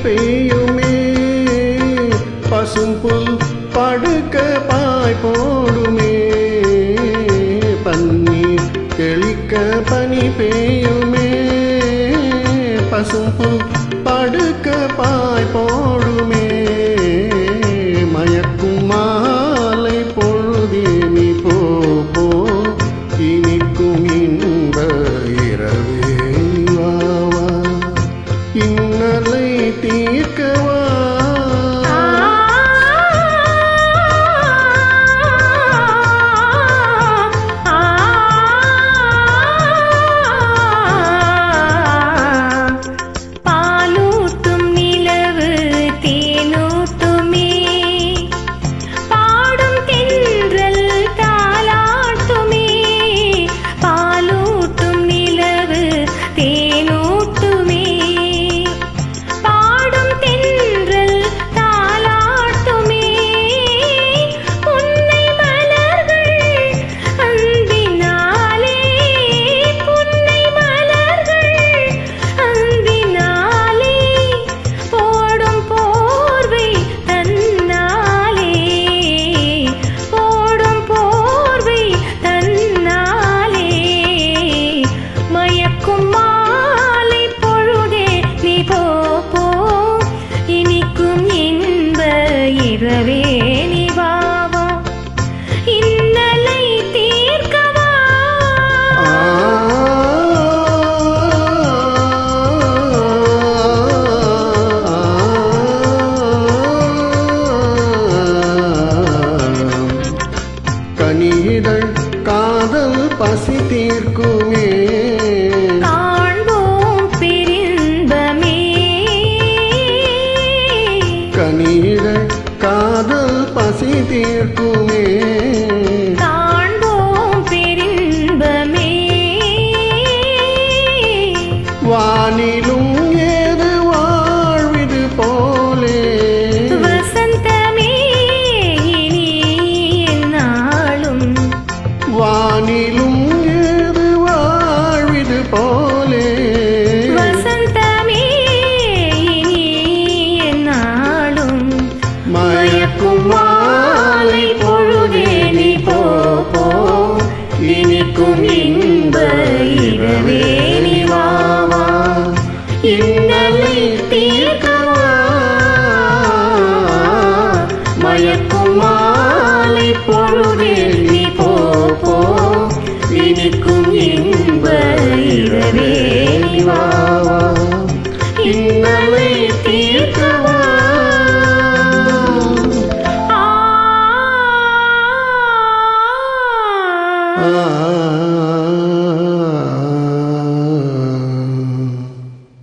பெய்யுமே பசும்புல் படுக்க பாய் போடுமே பன்னீர் தெளிக்க பனி பெய்யுமே பசும்புல் படுக்க பாய் போடுமே மயக்கும் மாலை பொழுதே நீ போ இனிக்கும் இன்ப இரவே வாவா இன்னலை தீர்க்கவா இரவே நீ வாவா இன்னலை தீர்க்கவா கனிதழ் காதல் பசி தீர்க்குமே காண்போம் பெரின்பமே கனிதழ் காதல் பசி தீர்க்குமே காண்போம் பெரின்பமே வானிலும் ஏது வாழ்விது போலே வசந்தமே இனி என்னாலும் வானிலும் ஏது வாழ்விது போலே வசந்தமே இனி என்னாலும் மயக்கும் மாலை பொழுதே நீ போ இனிக்கும் இன்ப இரவே நீ வாவா இன்னலை தீர்க்கவா மயக்கும் மாலை பொழுதே நீ போ இனிக்கும் இன்ப இரவே நீ வாவா இன்னலை தீர்க்கவா ஆ